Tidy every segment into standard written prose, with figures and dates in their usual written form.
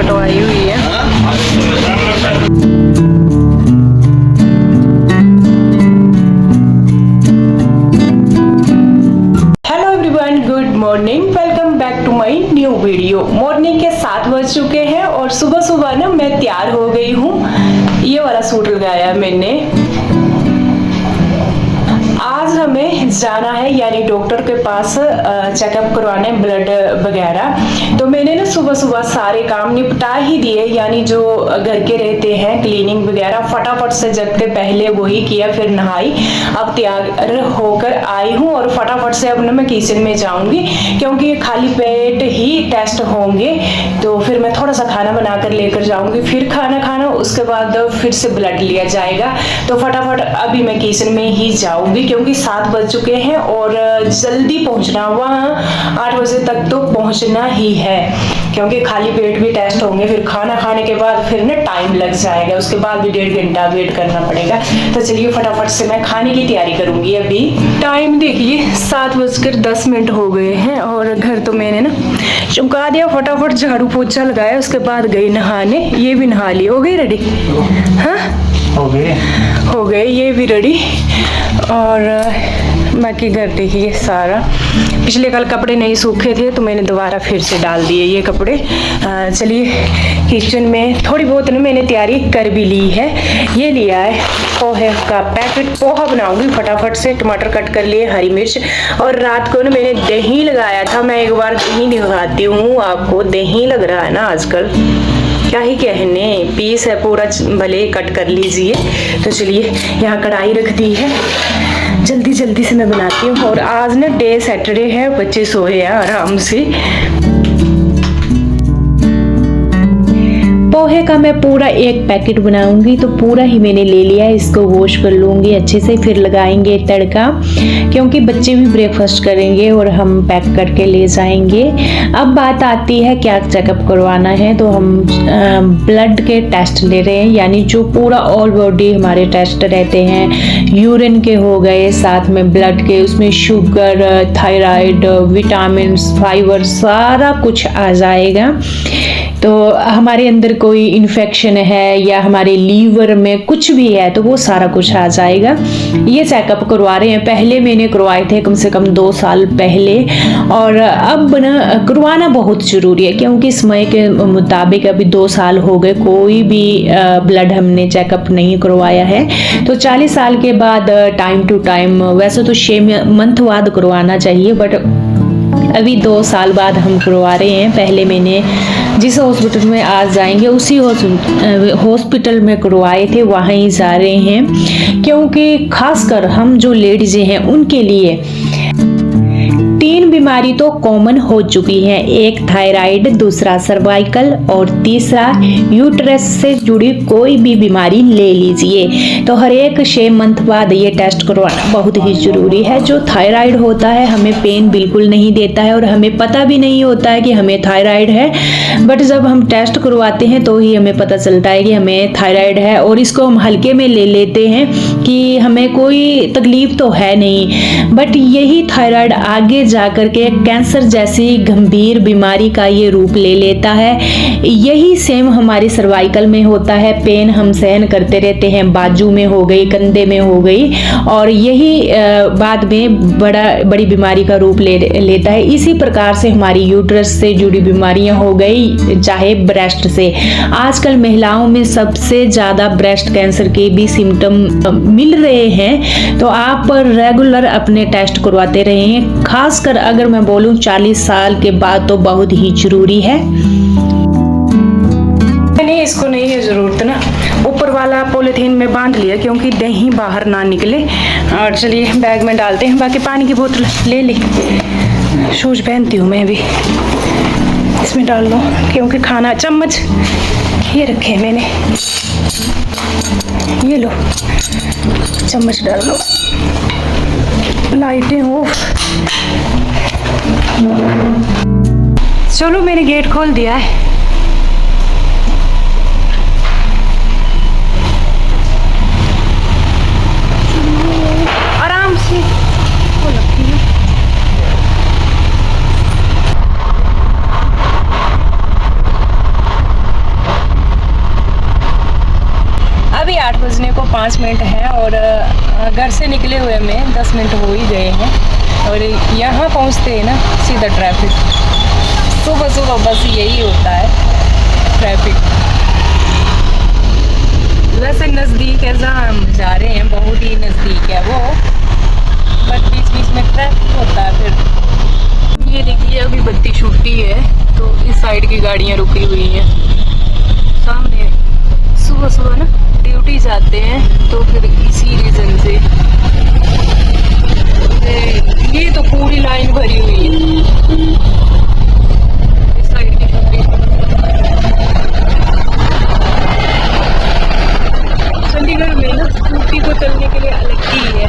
कटवाई हुई है। Hello everyone, good morning, welcome back to my new video. Morning के 7 बज चुके हैं और सुबह सुबह ना मैं तैयार हो गई हूँ। ये वाला सूट लगाया मैंने। आज हमें जाना है यानी डॉक्टर के पास चेकअप करवाने, ब्लड वगैरह। तो मैंने ना सुबह सुबह सारे काम निपटा ही दिए, यानी जो घर के रहते हैं क्लीनिंग वगैरह फटाफट से जगते पहले वही किया, फिर नहाई। अब तैयार होकर आई हूँ और फटाफट से अब ना मैं किचन में जाऊंगी, क्योंकि खाली पेट ही टेस्ट होंगे। तो फिर मैं थोड़ा सा खाना बनाकर लेकर जाऊंगी, फिर खाना खाना, उसके बाद फिर से ब्लड लिया जाएगा। तो फटाफट अभी मैं किचन में ही जाऊंगी, क्योंकि 7 बज चुके हैं और जल्दी पहुंचना, वहाँ 8 बजे तक तो पहुंचना ही है, क्योंकि खाली पेट भी टेस्ट होंगे। फिर खाना खाने के बाद फिर ना टाइम लग जाएगा, उसके बाद भी 1.5 घंटा वेट करना पड़ेगा। तो चलिए फटाफट से मैं खाने की तैयारी करूंगी। अभी टाइम देखिए 7:10 हो गए हैं और घर तो मैंने ना चमका दिया, फटाफट झाड़ू पोछा लगाया, उसके बाद गई नहाने। ये भी नहा ली, हो गई रेडी? हाँ हो गए, ये भी रेडी। और बाकी घर देखिए सारा, पिछले कल कपड़े नहीं सूखे थे तो मैंने दोबारा फिर से डाल दिए ये कपड़े। चलिए किचन में थोड़ी बहुत ना मैंने तैयारी कर भी ली है। ये लिया है पोहे का पैकेट, पोहा बनाऊंगी फटाफट से। टमाटर कट कर लिए, हरी मिर्च, और रात को ना मैंने दही लगाया था। मैं एक बार दही दिखाती हूँ आपको, दही लग रहा है ना आजकल, क्या ही कहने, पीस है पूरा, भले कट कर लीजिए। तो चलिए यहाँ कढ़ाई रख दी है, जल्दी जल्दी से मैं बनाती हूँ। और आज ना डे सैटरडे है, बच्चे सोए हैं आराम से। पोहे का मैं पूरा एक पैकेट बनाऊंगी, तो पूरा ही मैंने ले लिया है। इसको वॉश कर लूंगी अच्छे से, फिर लगाएंगे तड़का, क्योंकि बच्चे भी ब्रेकफास्ट करेंगे और हम पैक करके ले जाएंगे। अब बात आती है क्या चेकअप करवाना है, तो हम ब्लड के टेस्ट ले रहे हैं, यानी जो पूरा ऑल बॉडी हमारे टेस्ट रहते हैं। यूरिन के हो गए, साथ में ब्लड के, उसमें शुगर, थायराइड, विटामिन, फाइबर, सारा कुछ आ जाएगा। तो हमारे अंदर कोई इन्फेक्शन है या हमारे लीवर में कुछ भी है तो वो सारा कुछ आ जाएगा। ये चेकअप करवा रहे हैं, पहले मैंने करवाए थे कम से कम 2 साल पहले, और अब ना करवाना बहुत ज़रूरी है, क्योंकि समय के मुताबिक अभी 2 साल हो गए कोई भी ब्लड हमने चेकअप नहीं करवाया है। तो 40 साल के बाद टाइम टू टाइम, वैसे तो 6 मंथ बाद करवाना चाहिए, बट अभी 2 साल बाद हम करवा रहे हैं। पहले मैंने जिस हॉस्पिटल में आज जाएंगे उसी हॉस्पिटल में करवाए थे, वहाँ ही जा रहे हैं, क्योंकि खासकर हम जो लेडीज हैं उनके लिए 3 बीमारी तो कॉमन हो चुकी हैं। एक थायराइड, दूसरा सर्वाइकल, और तीसरा यूट्रस से जुड़ी कोई भी बीमारी ले लीजिए। तो हर एक 6 मंथ बाद ये टेस्ट करवाना बहुत ही ज़रूरी है। जो थायराइड होता है हमें पेन बिल्कुल नहीं देता है और हमें पता भी नहीं होता है कि हमें थायराइड है, बट जब हम टेस्ट करवाते हैं तो ही हमें पता चलता है कि हमें थायराइड है, और इसको हम हल्के में ले लेते हैं कि हमें कोई तकलीफ तो है नहीं, बट यही थायराइड आगे जाकर के कैंसर जैसी गंभीर बीमारी का ये रूप ले लेता है। यही सेम हमारी सर्वाइकल में होता है, पेन हम सहन करते रहते हैं, बाजू में हो गई, कंधे में हो गई, और यही बाद में बड़ी बीमारी का रूप लेता है। इसी प्रकार से हमारी यूट्रस से जुड़ी बीमारियां हो गई, चाहे ब्रेस्ट से। आजकल महिलाओं में सबसे ज़्यादा ब्रेस्ट कैंसर के भी सिम्टम मिल रहे हैं, तो आप रेगुलर अपने टेस्ट करवाते रहें। खासकर अगर मैं बोलूं 40 साल के बाद तो बहुत ही जरूरी है। नहीं, इसको नहीं है जरूरत ना, ऊपर वाला पॉलिथीन में बांध लिया क्योंकि दही बाहर ना निकले। और चलिए बैग में डालते हैं। बाकी पानी की बोतल ले ली, शूज पहनती हूँ मैं भी, इसमें डाल लो, क्योंकि खाना चम्मच ये रखे मैंने, ये लो चम्मच डाल लो। लाइटें ऑफ। चलो मैंने गेट खोल दिया है। आराम से 5 मिनट है और घर से निकले हुए में 10 मिनट हो ही गए हैं और यहाँ पहुँचते हैं ना सीधा ट्रैफिक। सुबह सुबह बस यही होता है ट्रैफिक। वैसे नज़दीक है जहाँ हम जा रहे हैं, बहुत ही नज़दीक है वो, बट बीच बीच में ट्रैफिक होता है। फिर ये देखिए अभी बत्ती छूटी है तो इस साइड की गाड़ियाँ रुकी हुई हैं सामने। सुबह सुबह ना ड्यूटी जाते हैं तो फिर इसी रीज़न से ये तो पूरी लाइन भरी हुई है इस साइड की छुट्टी। चंडीगढ़ में ना स्कूटी को चलने के लिए अलग ही है,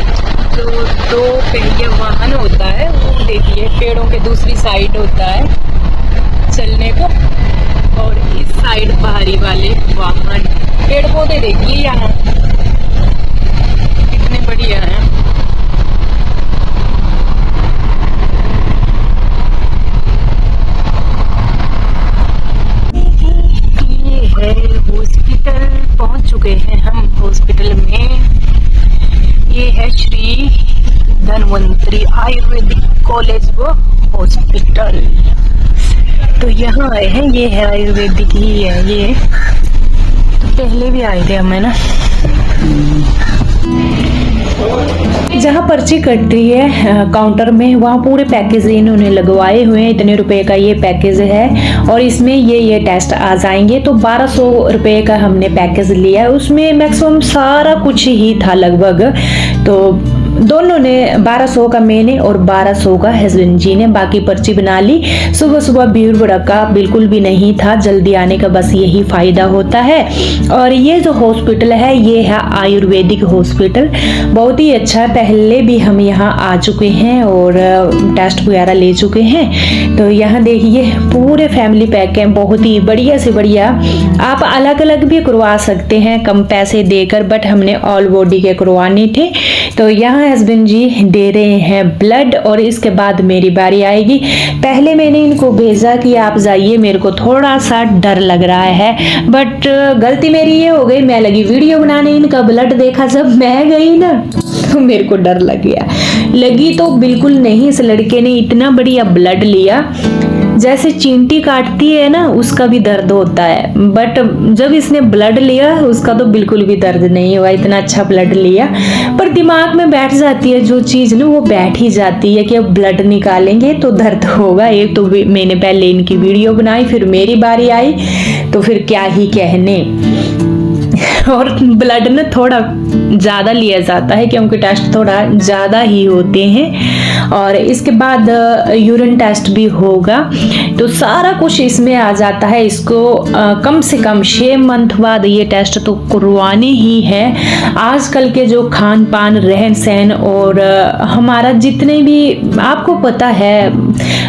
जो 2 पहिया वाहन होता है वो देखिए पेड़ों के दूसरी साइड होता है चलने को, और इस साइड बाहरी वाले वाहन। पेड़ पौधे देखिए यहाँ कितने बढ़िया हैं। ये है हॉस्पिटल, पहुंच चुके हैं हम हॉस्पिटल में। ये है श्री धन्वंतरी आयुर्वेदिक कॉलेज व हॉस्पिटल। तो यहाँ आए हैं, ये है आयुर्वेदिक ही है ये, तो पहले भी आए थे हमें ना। जहाँ पर्ची कट रही है काउंटर में, वहाँ पूरे पैकेज इन्होंने लगवाए हुए हैं। इतने रुपए का ये पैकेज है और इसमें ये टेस्ट आ जाएंगे। तो 1200 रुपए का हमने पैकेज लिया है, उसमें मैक्सिमम सारा कुछ ही था लगभग। तो दोनों ने 1200 का मैंने और 1200 का हस्बैंड जी ने बाकी पर्ची बना ली। सुबह सुबह भीड़ भड़का बिल्कुल भी नहीं था, जल्दी आने का बस यही फायदा होता है। और ये जो हॉस्पिटल है ये है आयुर्वेदिक हॉस्पिटल, बहुत ही अच्छा है। पहले भी हम यहाँ आ चुके हैं और टेस्ट वगैरह ले चुके हैं। तो यहाँ देखिए पूरे फैमिली पैक हैं, बहुत ही बढ़िया से बढ़िया। आप अलग अलग भी करवा सकते हैं कम पैसे देकर, बट हमने ऑल बॉडी के करवाने थे। तो यहाँ हस्बैंड जी दे रहे हैं ब्लड और इसके बाद मेरी बारी आएगी। पहले मैंने इनको भेजा कि आप जाइए, मेरे को थोड़ा सा डर लग रहा है, बट गलती मेरी ये हो गई, मैं लगी वीडियो बनाने, इनका ब्लड देखा जब मैं गई ना तो मेरे को डर लग गया। लगी तो बिल्कुल नहीं, इस लड़के ने इतना बढ़िया ब्लड लिया, जैसे चींटी काटती है ना उसका भी दर्द होता है, बट जब इसने ब्लड लिया उसका तो बिल्कुल भी दर्द नहीं हुआ। इतना अच्छा ब्लड लिया, पर दिमाग में बैठ जाती है जो चीज़ ना, वो बैठ ही जाती है कि अब ब्लड निकालेंगे तो दर्द होगा। एक तो मैंने पहले इनकी वीडियो बनाई, फिर मेरी बारी आई, तो फिर क्या ही कहने। और ब्लड ना थोड़ा ज़्यादा लिया जाता है क्योंकि टेस्ट थोड़ा ज़्यादा ही होते हैं। और इसके बाद यूरिन टेस्ट भी होगा, तो सारा कुछ इसमें आ जाता है। इसको कम से कम 6 मंथ बाद ये टेस्ट तो करवाने ही है। आजकल के जो खान पान, रहन सहन और हमारा जितने भी आपको पता है,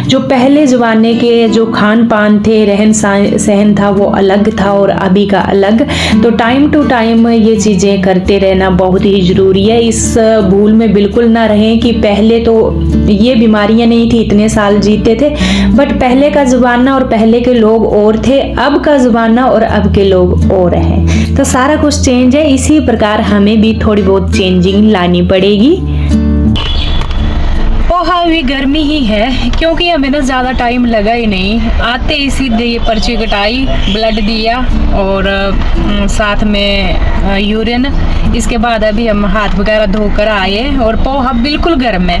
जो पहले ज़माने के जो खान पान थे, रहन सहन था, वो अलग था और अभी का अलग। तो टाइम टू टाइम ये चीज़ें करते रहना बहुत ही ज़रूरी है। इस भूल में बिल्कुल ना रहें कि पहले तो ये बीमारियां नहीं थी, इतने साल जीते थे, बट पहले का ज़माना और पहले के लोग और थे, अब का ज़माना और अब के लोग और हैं। तो सारा कुछ चेंज है, इसी प्रकार हमें भी थोड़ी बहुत चेंजिंग लानी पड़ेगी। हाँ, भी गर्मी ही है क्योंकि हमें ना ज़्यादा टाइम लगा ही नहीं, आते ही सीधे ये पर्ची कटाई, ब्लड दिया और साथ में यूरिन। इसके बाद अभी हम हाथ वगैरह धोकर आए और पोहा बिल्कुल गर्म है।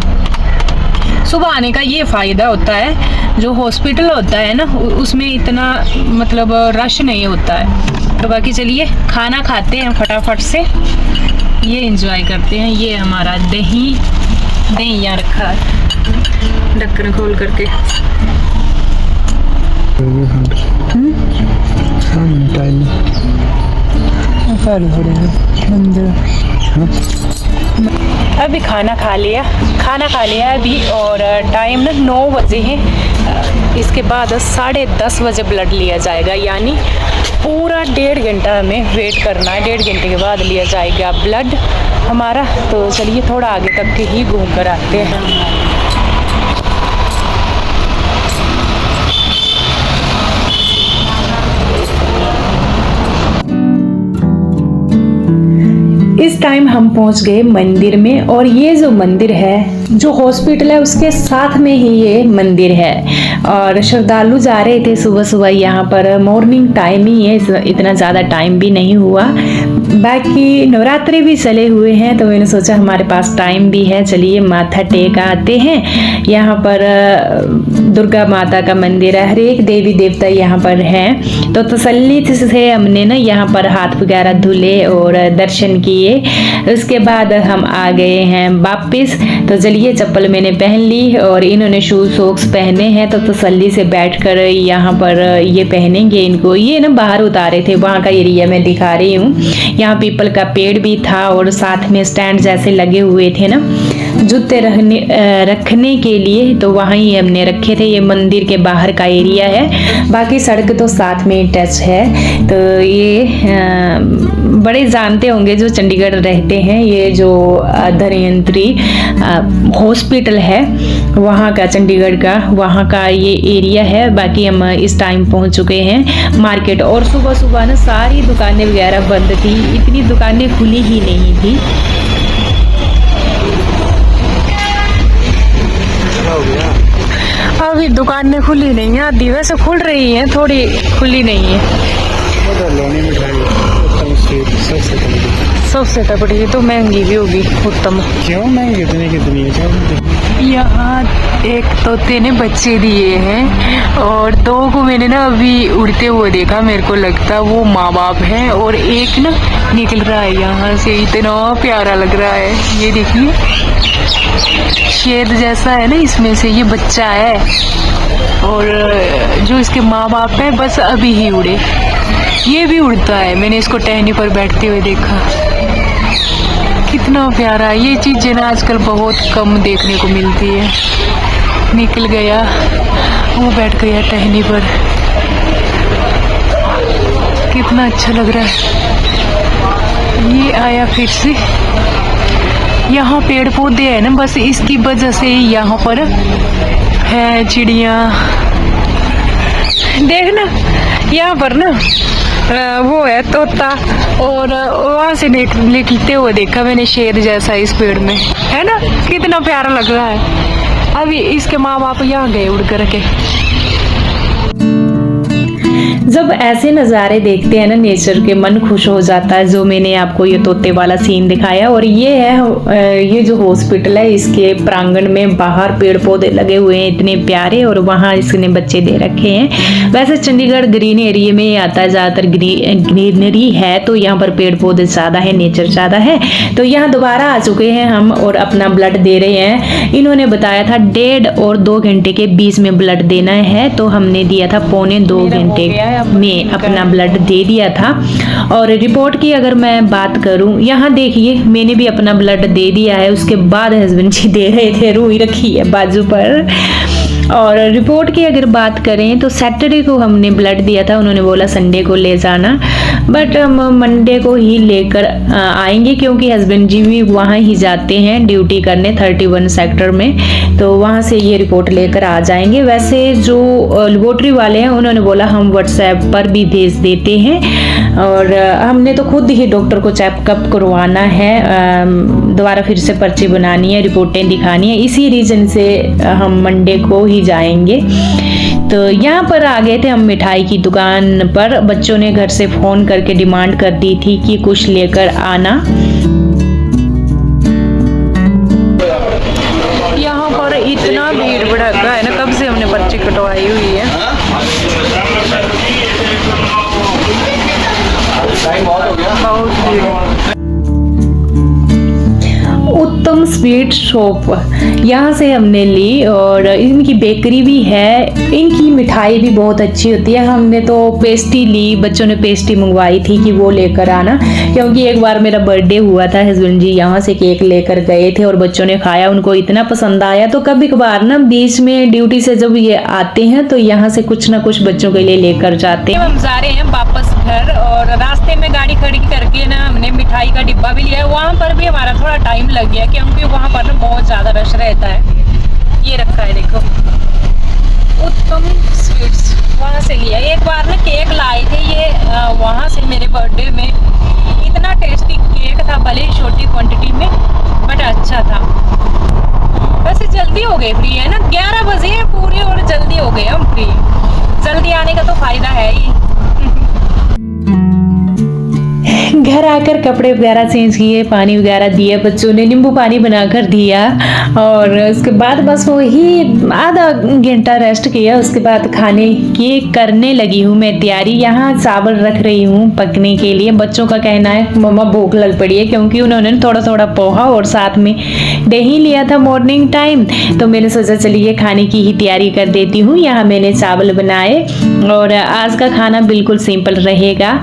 सुबह आने का ये फ़ायदा होता है, जो हॉस्पिटल होता है ना उसमें इतना मतलब रश नहीं होता है। तो बाकी चलिए खाना खाते हैं फटाफट से, ये एंजॉय करते हैं। ये हमारा दही यहाँ रखा है, ढक्कन खोल करके। अभी खाना खा लिया अभी, और टाइम ना 9 बजे है। इसके बाद 10:30 बजे ब्लड लिया जाएगा, यानी पूरा 1.5 घंटा हमें वेट करना है। 1.5 घंटे के बाद लिया जाएगा ब्लड हमारा। तो चलिए थोड़ा आगे तक के ही घूम कर आते हैं। इस टाइम हम पहुंच गए मंदिर में, और ये जो मंदिर है, जो हॉस्पिटल है उसके साथ में ही ये मंदिर है। और श्रद्धालु जा रहे थे सुबह सुबह, यहाँ पर मॉर्निंग टाइम ही है, इतना ज़्यादा टाइम भी नहीं हुआ। बाकी नवरात्रि भी चले हुए हैं, तो मैंने सोचा हमारे पास टाइम भी है, चलिए माथा टेक आते हैं। यहाँ पर दुर्गा माता का मंदिर है, हर एक देवी देवता यहाँ पर हैं। तो तसल्ली से हमने ना यहाँ पर हाथ वगैरह धुले और दर्शन किए। उसके बाद हम आ गए हैं वापिस। तो चलिए, चप्पल मैंने पहन ली और इन्होंने शूज सॉक्स पहने हैं, तो तसल्ली से बैठकर यहाँ पर ये पहनेंगे इनको। ये ना बाहर उतारे थे, वहाँ का एरिया मैं दिखा रही हूँ। यहाँ पीपल का पेड़ भी था और साथ में स्टैंड जैसे लगे हुए थे ना जूते रखने के लिए, तो वहाँ ही हमने रखे थे। ये मंदिर के बाहर का एरिया है, बाकी सड़क तो साथ में टच है। तो ये बड़े जानते होंगे जो चंडीगढ़ रहते हैं, ये जो धन्वंतरी हॉस्पिटल है वहाँ का, चंडीगढ़ का वहाँ का ये एरिया है। बाकी हम इस टाइम पहुँच चुके हैं मार्केट, और सुबह सुबह ना सारी दुकानें वगैरह बंद थी, इतनी दुकानें खुली ही नहीं थी। अभी दुकानें खुली नहीं है, आधी वैसे खुल रही है, थोड़ी खुली नहीं है। सबसे तगड़ी तो महंगी भी होगी उत्तम। क्यों महंगी कितनी है? यहाँ एक तोते ने बच्चे दिए हैं और दो को मैंने ना अभी उड़ते हुए देखा, मेरे को लगता वो माँ बाप हैं, और एक ना निकल रहा है यहाँ से, इतना प्यारा लग रहा है। ये देखिए शेर जैसा है ना, इसमें से ये बच्चा है, और जो इसके माँ बाप है बस अभी ही उड़े। ये भी उड़ता है, मैंने इसको टहनी पर बैठते हुए देखा, कितना प्यारा है। ये चीज़ें ना आजकल बहुत कम देखने को मिलती है। निकल गया, वो बैठ गया टहनी पर, कितना अच्छा लग रहा है। ये आया फिर से। यहाँ पेड़ पौधे है ना, बस इसकी वजह से यहाँ पर है चिड़िया। देखना यहाँ पर ना वो है तोता, और वहाँ से निकलते हुए देखा मैंने शेर जैसा इस पेड़ में, है ना, कितना प्यारा लग रहा है। अभी इसके माँ बाप यहाँ गए उड़ करके। जब ऐसे नज़ारे देखते हैं ना नेचर के, मन खुश हो जाता है। जो मैंने आपको ये तोते वाला सीन दिखाया, और ये है ये जो हॉस्पिटल है, इसके प्रांगण में बाहर पेड़ पौधे लगे हुए हैं इतने प्यारे, और वहाँ इसने बच्चे दे रखे हैं। वैसे चंडीगढ़ ग्रीन एरिया में आता है, ज़्यादातर ग्रीनरी है, तो यहाँ पर पेड़ पौधे ज़्यादा है, नेचर ज़्यादा है। तो यहाँ दोबारा आ चुके हैं हम और अपना ब्लड दे रहे हैं। इन्होंने बताया था 1.5 और 2 घंटे के बीच में ब्लड देना है, तो हमने दिया था 1.25 घंटे में अपना ब्लड दे दिया था। और रिपोर्ट की अगर मैं बात करूं, यहाँ देखिए मैंने भी अपना ब्लड दे दिया है, उसके बाद हस्बैंड जी दे रहे थे, रुई रखी है बाजू पर। और रिपोर्ट की अगर बात करें तो सैटरडे को हमने ब्लड दिया था, उन्होंने बोला संडे को ले जाना, बट हम मंडे को ही लेकर आएंगे, क्योंकि हस्बैंड जी भी वहाँ ही जाते हैं ड्यूटी करने 31 सेक्टर में, तो वहाँ से ये रिपोर्ट लेकर आ जाएंगे। वैसे जो लेबोरेटरी वाले हैं उन्होंने बोला हम व्हाट्सएप पर भी भेज देते हैं, और हमने तो खुद ही डॉक्टर को चेकअप करवाना है, दोबारा फिर से पर्ची बनानी है, रिपोर्टें दिखानी है, इसी रीज़न से हम मंडे को ही जाएंगे। तो यहाँ पर आ गए थे हम मिठाई की दुकान पर। बच्चों ने घर से फ़ोन करके डिमांड कर दी थी कि कुछ लेकर आना। यहाँ पर इतना भीड़ भड़का है ना, कब से हमने पर्ची कटवाई हुई है। बहुत भीड़। उत्तम स्वीट शॉप यहाँ से हमने ली, और इनकी बेकरी भी है, इनकी मिठाई भी बहुत अच्छी होती है। हमने तो पेस्ट्री ली, बच्चों ने पेस्ट्री मंगवाई थी कि वो लेकर आना, क्योंकि एक बार मेरा बर्थडे हुआ था, हस्बैंड जी यहाँ से केक लेकर गए थे और बच्चों ने खाया, उनको इतना पसंद आया। तो कभी कभार ना बीच में ड्यूटी से जब ये आते हैं तो यहाँ से कुछ ना कुछ बच्चों के लिए लेकर जाते हैं। हम जा रहे हैं वापस घर, और रास्ते में गाड़ी खड़ी करके ना हमने मिठाई का डिब्बा भी लिया। वहाँ पर भी हमारा थोड़ा टाइम लग गया, क्योंकि वहाँ पर ना बहुत ज़्यादा रश रहता है। ये रखा है देखो, उत्तम स्वीट्स, वहाँ से लिया। एक बार ना केक लाए थे, ये वहाँ से मेरे बर्थडे में इतना टेस्टी केक था, भले ही छोटी क्वांटिटी में, बट अच्छा था। वैसे जल्दी हो गए फ्री, है ना, 11 बजे हैं पूरे और जल्दी हो गए हम फ्री। जल्दी आने का तो फायदा है ही। घर आकर कपड़े वगैरह चेंज किए, पानी वगैरह दिया, बच्चों ने नींबू पानी बनाकर दिया और उसके बाद बस वही आधा घंटा रेस्ट किया। उसके बाद खाने की करने लगी हूँ मैं तैयारी। यहाँ चावल रख रही हूँ पकने के लिए। बच्चों का कहना है मम्मा भूख लग पड़ी है, क्योंकि उन्होंने थोड़ा थोड़ा पोहा और साथ में दही लिया था मॉर्निंग टाइम। तो मैंने सोचा चलिए खाने की ही तैयारी कर देती हूँ। यहाँ मैंने चावल बनाए और आज का खाना बिल्कुल सिंपल रहेगा।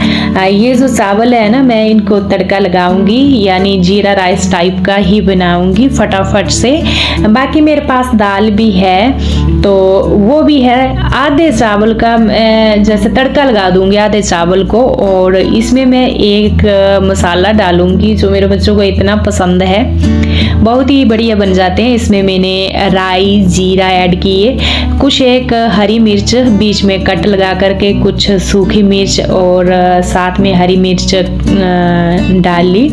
ये जो चावल है ना, मैं इनको तड़का लगाऊंगी, यानी जीरा राइस टाइप का ही बनाऊंगी फटाफट से। बाकी मेरे पास दाल भी है तो वो भी है। आधे चावल का जैसे तड़का लगा दूंगी आधे चावल को, और इसमें मैं एक मसाला डालूंगी जो मेरे बच्चों को इतना पसंद है, बहुत ही बढ़िया बन जाते हैं। इसमें मैंने राई जीरा ऐड किए, कुछ एक हरी मिर्च बीच में कट लगा करके, कुछ सूखी मिर्च और साथ में हरी मिर्च डाल ली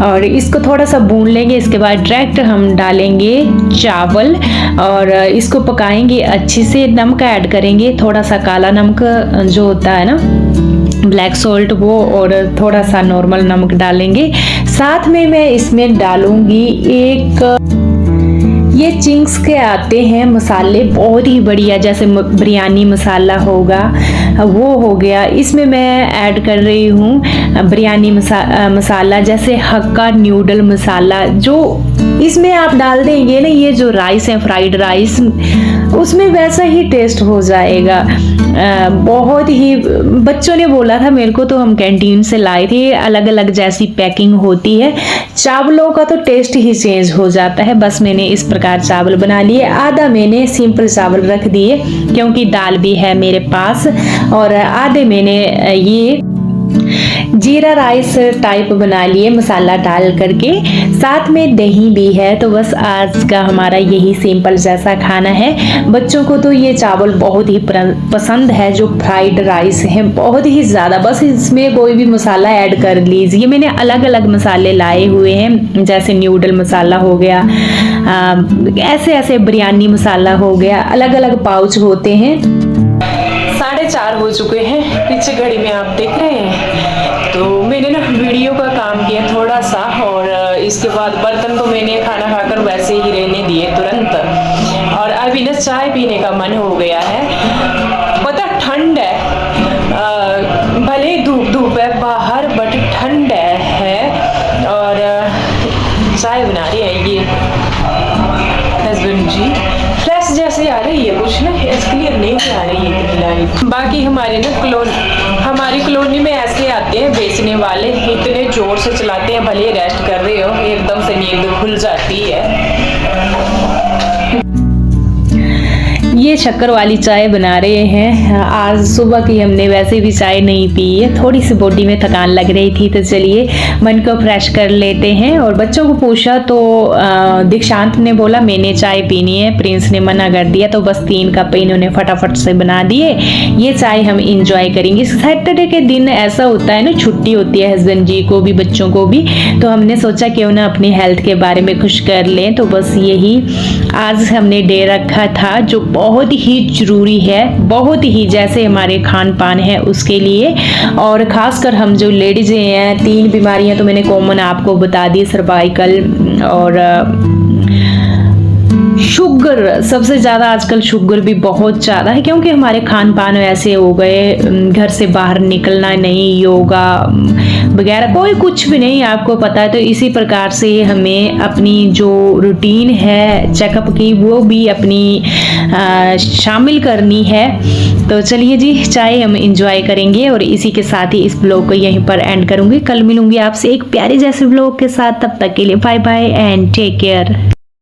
और इसको थोड़ा सा भून लेंगे। इसके बाद डायरेक्ट हम डालेंगे चावल और इसको पकाएंगे अच्छे से। नमक ऐड करेंगे, थोड़ा सा काला नमक जो होता है ना, ब्लैक सॉल्ट, वो, और थोड़ा सा नॉर्मल नमक डालेंगे। साथ में मैं इसमें डालूंगी एक ये चिंग्स के आते हैं मसाले, बहुत ही बढ़िया, जैसे बिरयानी मसाला होगा वो हो गया। इसमें मैं ऐड कर रही हूँ बिरयानी मसाला, जैसे हक्का न्यूडल मसाला, जो इसमें आप डाल देंगे ना, ये जो राइस है फ्राइड राइस, उसमें वैसा ही टेस्ट हो जाएगा। बहुत ही बच्चों ने बोला था मेरे को, तो हम कैंटीन से लाए थे। अलग अलग जैसी पैकिंग होती है, चावलों का तो टेस्ट ही चेंज हो जाता है। बस मैंने इस प्रकार चावल बना लिए। आधा मैंने सिंपल चावल रख दिए क्योंकि दाल भी है मेरे पास, और आधे मैंने ये जीरा राइस टाइप बना लिए मसाला डाल करके। साथ में दही भी है। तो बस आज का हमारा यही सिंपल जैसा खाना है। बच्चों को तो ये चावल बहुत ही पसंद है, जो फ्राइड राइस है, बहुत ही ज़्यादा। बस इसमें कोई भी मसाला ऐड कर लीजिए। मैंने अलग अलग मसाले लाए हुए हैं, जैसे न्यूडल मसाला हो गया, ऐसे ऐसे बिरयानी मसाला हो गया, अलग अलग पाउच होते हैं। 4:30 हो चुके हैं, पीछे घड़ी में आप देख रहे हैं। तो मैंने ना वीडियो का काम किया थोड़ा सा, और इसके बाद बर्तन तो मैंने खाना खाकर वैसे ही रहने दिए तुरंत। और अभी ना चाय पीने का मन हो गया है। पता ठंड है, भले धूप है बाहर, बट ठंड है। और चाय बना रही है ये हस्बैंड जी, फ्रेश जैसे आ रही है, कुछ ना क्लियर नहीं आ रही है कितनी। बाकी हमारे ना हमारी कॉलोनी में ऐसे आते हैं बेचने वाले, इतने जोर से चलाते हैं, भले रेस्ट कर रहे हो, एकदम से नींद खुल जाती है। ये शक्कर वाली चाय बना रहे हैं। आज सुबह की हमने वैसे भी चाय नहीं पी है, थोड़ी सी बॉडी में थकान लग रही थी, तो चलिए मन को फ्रेश कर लेते हैं। और बच्चों को पूछा तो दीक्षांत ने बोला मैंने चाय पीनी है, प्रिंस ने मना कर दिया, तो बस 3 कप इन्होंने फटाफट से बना दिए। ये चाय हम इंजॉय करेंगे। सैटरडे के दिन ऐसा होता है ना, छुट्टी होती है हस्बैंड जी को भी, बच्चों को भी, तो हमने सोचा क्यों ना अपनी हेल्थ के बारे में कुछ कर लें। तो बस यही आज हमने डे रखा था, जो बहुत ही जरूरी है, बहुत ही, जैसे हमारे खान पान है उसके लिए। और खासकर हम जो लेडीज हैं, 3 बीमारियां तो मैंने कॉमन आपको बता दी, सर्वाइकल और शुगर। सबसे ज़्यादा आजकल शुगर भी बहुत ज़्यादा है, क्योंकि हमारे खान पान ऐसे हो गए, घर से बाहर निकलना नहीं, योगा वगैरह कोई कुछ भी नहीं, आपको पता है। तो इसी प्रकार से हमें अपनी जो रूटीन है चेकअप की, वो भी अपनी शामिल करनी है। तो चलिए जी, चाय हम इंजॉय करेंगे, और इसी के साथ ही इस ब्लॉग को यहीं पर एंड करूँगी। कल मिलूंगी आपसे एक प्यारे जैसे ब्लॉग के साथ, तब तक के लिए bye bye and take care.